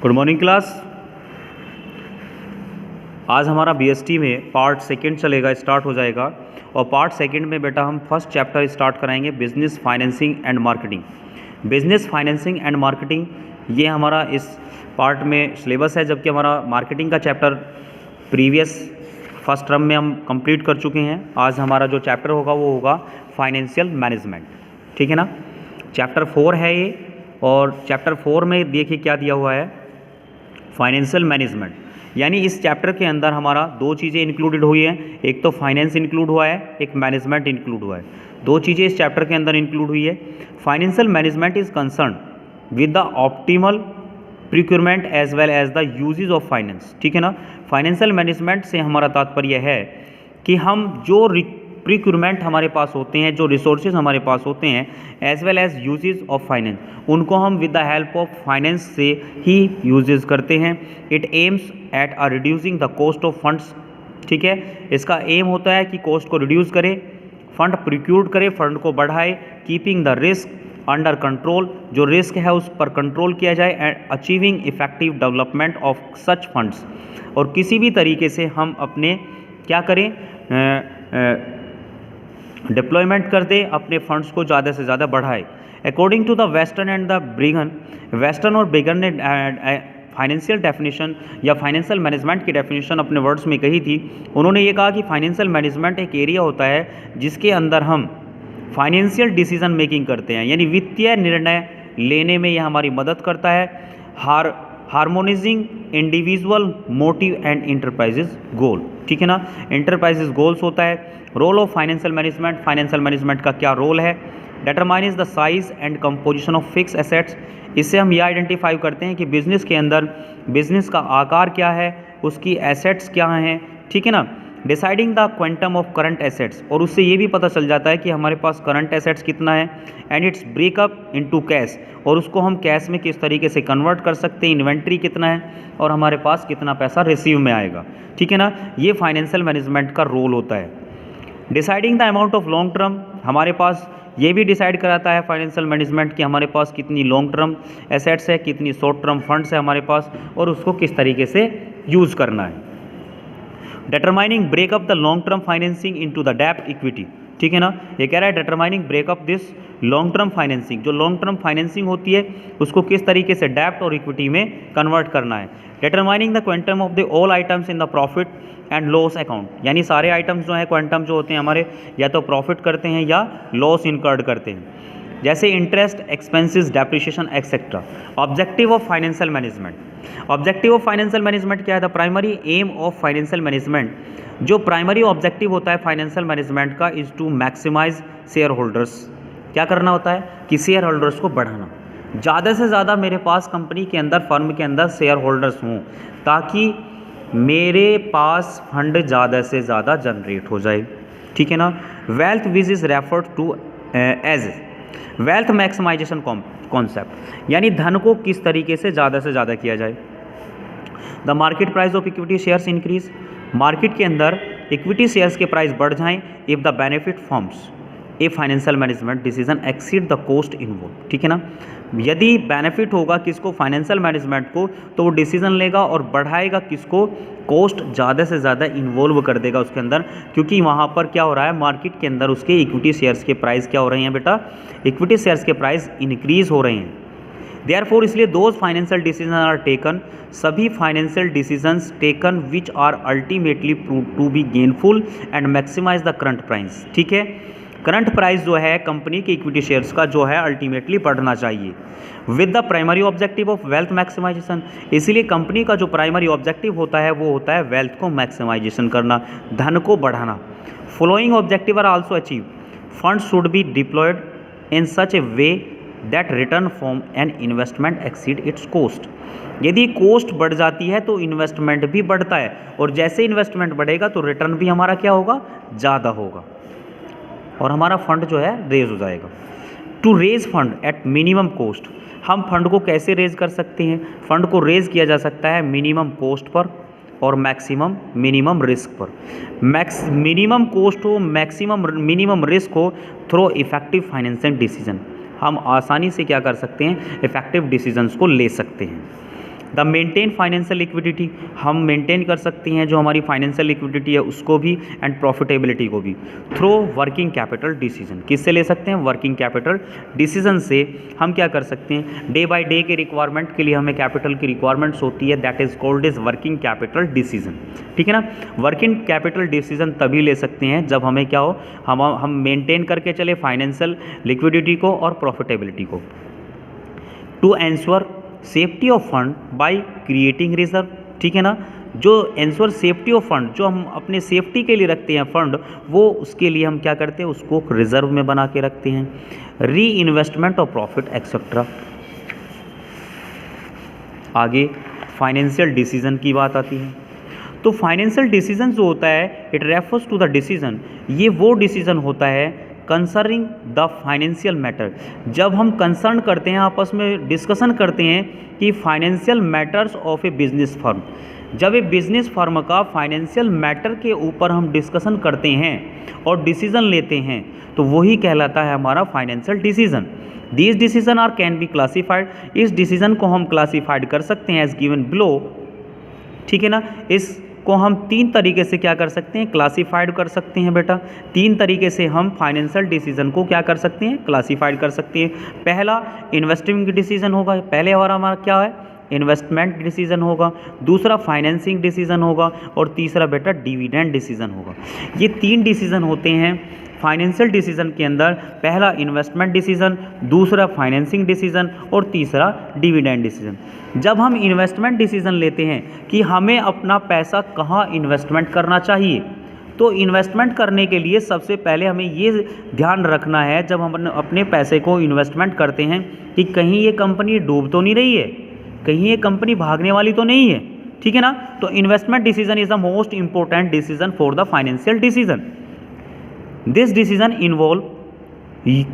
Good morning class. आज हमारा BST में पार्ट सेकंड चलेगा, स्टार्ट हो जाएगा। और पार्ट सेकंड में बेटा हम फर्स्ट चैप्टर स्टार्ट कराएंगे, business financing and marketing. Business financing and marketing ये हमारा इस पार्ट में सिलेबस है, जबकि हमारा मार्केटिंग का चैप्टर प्रीवियस फर्स्ट टर्म में हम कंप्लीट कर चुके हैं। आज हमारा जो चैप्टर होगा वो होगा फाइनेंशियल मैनेजमेंट, ठीक है ना। चैप्टर 4 है ये, और चैप्टर 4 में देखिए क्या दिया हुआ है, फाइनेंशियल मैनेजमेंट। यानी इस चैप्टर के अंदर हमारा दो चीज़ें इंक्लूडेड हुई हैं, एक तो फाइनेंस इंक्लूड हुआ है, एक मैनेजमेंट इंक्लूड हुआ है। दो चीज़ें इस चैप्टर के अंदर इंक्लूड हुई है। Financial management is concern with the optimal procurement as well as the usages of finance, ठीक है ना। फाइनेंशियल मैनेजमेंट से हमारा तात्पर्य है कि हम जो प्रिक्योरमेंट हमारे पास होते हैं, जो रिसोर्सेज हमारे पास होते हैं, as well as usages of finance, उनको हम with the help of finance से ही यूजेज करते हैं। It aims at a reducing the cost of funds, ठीक है। इसका एम होता है कि कॉस्ट को रिड्यूस करे, फंड प्रिक्यूर्ड करे, फंड को बढ़ाए, keeping the risk under control, जो रिस्क है उस पर कंट्रोल किया जाए, and achieving effective development of such funds, और किसी भी तरीके से हम अपने क्या करें, डिप्लॉयमेंट कर दें, अपने फंड्स को ज़्यादा से ज़्यादा बढ़ाए। According to the Weston and the Brigham, Weston और ब्रिगन ने फाइनेंशियल डेफिनेशन या फाइनेंशियल मैनेजमेंट की डेफिनेशन अपने वर्ड्स में कही थी। उन्होंने ये कहा कि फाइनेंशियल मैनेजमेंट एक एरिया होता है जिसके अंदर हम फाइनेंशियल डिसीजन मेकिंग करते हैं, यानी वित्तीय निर्णय लेने में यह हमारी मदद करता है। Harmonising individual motive and enterprises goal, ठीक है ना। इंटरप्राइजेज गोल्स होता है। Role of financial management, financial management का क्या रोल है। Determines the size and composition of fix assets, इससे हम यह आइडेंटिफाई करते हैं कि बिजनेस के अंदर बिजनेस का आकार क्या है, उसकी एसेट्स क्या हैं, ठीक है ना। Deciding the quantum of current assets, और उससे ये भी पता चल जाता है कि हमारे पास करंट एसेट्स कितना है। And it's breakup into cash, और उसको हम कैश में किस तरीके से कन्वर्ट कर सकते हैं, इन्वेंट्री कितना है और हमारे पास कितना पैसा रिसीव में आएगा, ठीक है ना। ये फाइनेंशियल मैनेजमेंट का रोल होता है। Deciding the amount of long term, हमारे पास ये भी डिसाइड कराता है फाइनेंशियल मैनेजमेंट कि हमारे पास कितनी लॉन्ग टर्म एसेट्स है, कितनी शॉर्ट टर्म फंड्स है हमारे पास, और उसको किस तरीके से यूज़ करना है। Determining breakup the long term financing into the डेब्ट इक्विटी, ठीक है ना। ये कह रहा है determining breakup this long term financing, जो लॉन्ग टर्म फाइनेंसिंग होती है उसको किस तरीके से डेब्ट और इक्विटी में कन्वर्ट करना है। Determining the quantum of the all items in the profit and loss account, यानी सारे आइटम्स जो हैं क्वांटम जो होते हैं हमारे, या तो प्रॉफिट करते हैं या लॉस इनकर्ड करते हैं, जैसे interest, expenses, depreciation etcetera. Objective of financial management, objective of financial management क्या है। The primary aim of financial management, जो प्राइमरी ऑब्जेक्टिव होता है फाइनेंशियल मैनेजमेंट का, is to maximise shareholders, क्या करना होता है कि शेयर होल्डर्स को बढ़ाना, ज़्यादा से ज़्यादा मेरे पास कंपनी के अंदर, फर्म के अंदर शेयर होल्डर्स हों, ताकि मेरे पास फंड ज़्यादा से ज़्यादा जनरेट हो जाए, ठीक है ना। Wealth which is referred to as wealth maximisation concept, यानी धन को किस तरीके से ज़्यादा किया जाए। The market price of equity shares increase, market के अंदर इक्विटी शेयर्स के प्राइस बढ़ जाएं if the benefit forms a financial management decision exceed the cost involve, ठीक है ना। यदि बेनिफिट होगा किसको, फाइनेंशियल मैनेजमेंट को, तो वो डिसीजन लेगा और बढ़ाएगा किसको, कॉस्ट ज़्यादा से ज़्यादा इन्वॉल्व कर देगा उसके अंदर, क्योंकि वहाँ पर क्या हो रहा है, मार्केट के अंदर उसके इक्विटी शेयर्स के प्राइस क्या हो रहे हैं बेटा, इक्विटी शेयर्स के प्राइस इंक्रीज हो रहे हैं। देयरफॉर, इसलिए those financial decision are taken, सभी financial decisions taken which are ultimately prove to be gainful and maximize the current price, ठीक है। करंट प्राइस जो है कंपनी के इक्विटी शेयर्स का जो है अल्टीमेटली बढ़ना चाहिए with the primary objective of wealth maximisation, इसीलिए कंपनी का जो प्राइमरी ऑब्जेक्टिव होता है वो होता है वेल्थ को मैक्सिमाइजेशन करना, धन को बढ़ाना। Following objective are also achieve, fund should be deployed in such a way that return from an investment exceed its cost, यदि कॉस्ट बढ़ जाती है तो इन्वेस्टमेंट भी बढ़ता है, और जैसे इन्वेस्टमेंट बढ़ेगा तो रिटर्न भी हमारा क्या होगा, ज़्यादा होगा, और हमारा फंड जो है रेज हो जाएगा। To raise fund at minimum cost, हम फंड को कैसे रेज कर सकते हैं, फंड को रेज किया जा सकता है मिनिमम कॉस्ट पर और मैक्सिमम मिनिमम रिस्क पर। मिनिमम कॉस्ट हो, मैक्सिमम मिनिमम रिस्क हो, थ्रू इफेक्टिव फाइनेंशियल डिसीजन, हम आसानी से क्या कर सकते हैं, इफेक्टिव डिसीजंस को ले सकते हैं। द मेंटेन फाइनेंशियल लिक्विडिटी, हम मेंटेन कर सकते हैं जो हमारी फाइनेंशियल लिक्विडिटी है उसको भी एंड प्रॉफिटेबिलिटी को भी थ्रू वर्किंग कैपिटल डिसीजन। किससे ले सकते हैं? वर्किंग कैपिटल डिसीजन से हम क्या कर सकते हैं? डे बाय डे के रिक्वायरमेंट के लिए हमें कैपिटल की रिक्वायरमेंट्स होती है, that is called is working capital decision. ठीक है ना? वर्किंग कैपिटल डिसीजन तभी ले सकते हैं जब हमें क्या हो, हम मेंटेन करके चले फाइनेंशियल लिक्विडिटी को और प्रॉफिटेबिलिटी को। To ensure safety of fund by creating reserve, ठीक है ना? जो एंश्योर सेफ्टी ऑफ फंड, जो हम अपने सेफ्टी के लिए रखते हैं फंड, वो उसके लिए हम क्या करते हैं? उसको रिजर्व में बना के रखते हैं। री इन्वेस्टमेंट ऑफ प्रॉफिट एक्सेट्रा। आगे फाइनेंशियल डिसीजन की बात आती है। तो फाइनेंशियल डिसीजन जो होता है, it refers to the decision, ये वो डिसीजन होता है कंसर्निंग द फाइनेंशियल मैटर। जब हम कंसर्न करते हैं, आपस में डिस्कशन करते हैं कि financial matters of a business firm, जब एक बिजनेस फर्म का फाइनेंशियल मैटर के ऊपर हम डिस्कशन करते हैं और डिसीजन लेते हैं, तो वही कहलाता है हमारा financial decision. These decision are can be classified, इस डिसीजन को हम क्लासीफाइड कर सकते हैं एज गिवन बिलो। ठीक है ना? इसको हम तीन तरीके से क्या कर सकते हैं? क्लासीफाइड कर सकते हैं बेटा। तीन तरीके से हम फाइनेंशियल डिसीजन को क्या कर सकते हैं? क्लासीफाइड कर सकते हैं। पहला इन्वेस्टिंग डिसीजन होगा, पहले हमारा क्या है? इन्वेस्टमेंट डिसीजन होगा। दूसरा फाइनेंसिंग डिसीजन होगा और तीसरा बेटा डिविडेंड डिसीजन होगा। ये तीन डिसीजन होते हैं फाइनेंशियल डिसीजन के अंदर। पहला इन्वेस्टमेंट डिसीजन, दूसरा फाइनेंसिंग डिसीजन और तीसरा डिविडेंड डिसीजन। जब हम इन्वेस्टमेंट डिसीजन लेते हैं कि हमें अपना पैसा कहाँ इन्वेस्टमेंट करना चाहिए, तो इन्वेस्टमेंट करने के लिए सबसे पहले हमें ये ध्यान रखना है जब हम अपने पैसे को इन्वेस्टमेंट करते हैं कि कहीं ये कंपनी डूब तो नहीं रही है, कहीं ये कंपनी भागने वाली तो नहीं है। ठीक है ना? तो investment decision is the most important decision for the financial decision. This decision involve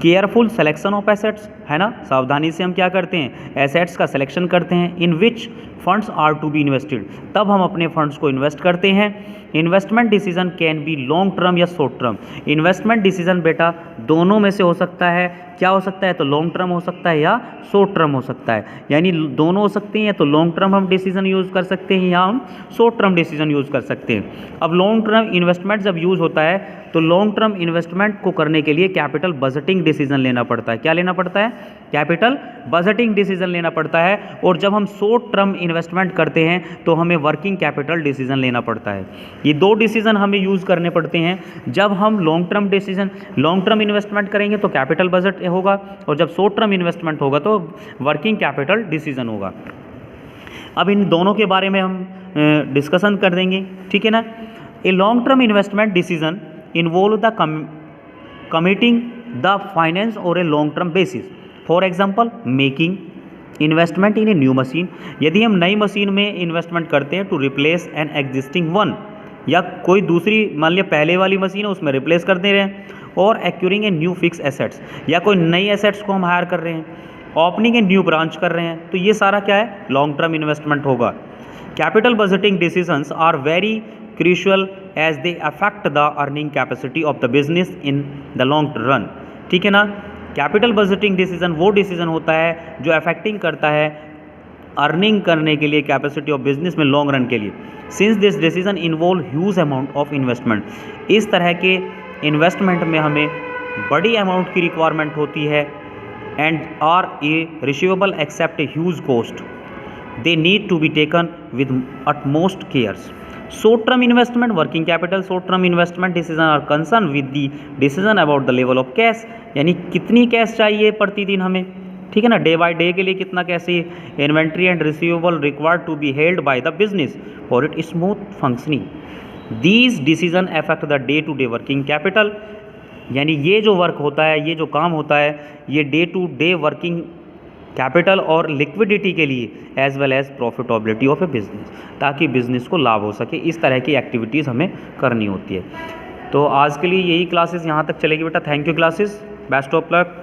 careful selection of assets, है ना? सावधानी से हम क्या करते हैं? एसेट्स का सिलेक्शन करते हैं। In which funds are to be invested, तब हम अपने फंड्स को इन्वेस्ट करते हैं। Investment decision can be long term या शॉर्ट टर्म। इन्वेस्टमेंट डिसीजन बेटा दोनों में से हो सकता है। क्या हो सकता है? तो लॉन्ग टर्म हो सकता है या शॉर्ट टर्म हो सकता है, यानी दोनों हो सकते हैं। तो लॉन्ग टर्म हम डिसीजन यूज़ कर सकते हैं या हम शॉर्ट टर्म डिसीजन यूज़ कर सकते हैं। अब लॉन्ग टर्म इन्वेस्टमेंट जब यूज़ होता है तो लॉन्ग टर्म इन्वेस्टमेंट को करने के लिए कैपिटल बजटिंग डिसीजन लेना पड़ता है। क्या लेना पड़ता है? कैपिटल बजटिंग डिसीजन लेना पड़ता है। और जब हम शॉर्ट टर्म इन्वेस्टमेंट करते हैं तो हमें वर्किंग कैपिटल डिसीजन लेना पड़ता है। ये दो डिसीजन हमें यूज़ करने पड़ते हैं। जब हम लॉन्ग टर्म इन्वेस्टमेंट करेंगे तो कैपिटल बजट होगा, और जब शॉर्ट टर्म इन्वेस्टमेंट होगा तो वर्किंग कैपिटल डिसीजन होगा। अब इन दोनों के बारे में हम डिस्कशन कर देंगे। ठीक है ना? A long term investment decision involve the committing the finance और a long term basis. For example making investment in a new machine, यदि हम नई मशीन में इन्वेस्टमेंट करते हैं to replace an existing one, या कोई दूसरी मान लिया पहले वाली मशीन है उसमें रिप्लेस कर दे रहे हैं, और occurring a new fix assets, या कोई नई एसेट्स को हम हायर कर रहे हैं, ओपनिंग ए न्यू ब्रांच कर रहे हैं, तो ये सारा क्या है? लॉन्ग टर्म इन्वेस्टमेंट होगा। Capital budgeting decisions are very crucial as they affect the earning capacity of the business in the long run. ठीक है ना? कैपिटल बजटिंग डिसीजन वो डिसीजन होता है जो अफेक्टिंग करता है अर्निंग करने के लिए कैपेसिटी ऑफ बिजनेस में लॉन्ग रन के लिए। Since this decision involve huge amount of investment, इस तरह के इन्वेस्टमेंट में हमें बड़ी अमाउंट की रिक्वायरमेंट होती है। And are a receivable except a huge cost, they need to be taken with utmost cares. Short term investment, working capital short term investment decision are concern with the decision about the level of cash, यानी कितनी cash चाहिए प्रतिदिन हमें। ठीक है ना? Day by day के लिए कितना कैश चाहिए। Inventory and receivable required to be held by the business for it smooth functioning. These decision affect the day to day working capital, यानी ये जो वर्क होता है, ये जो काम होता है, ये day to day working capital और लिक्विडिटी के लिए as well as profitability of a business, ताकि बिजनेस को लाभ हो सके। इस तरह की एक्टिविटीज़ हमें करनी होती है। तो आज के लिए यही क्लासेस यहाँ तक चलेगी बेटा। Thank you classes, best of luck.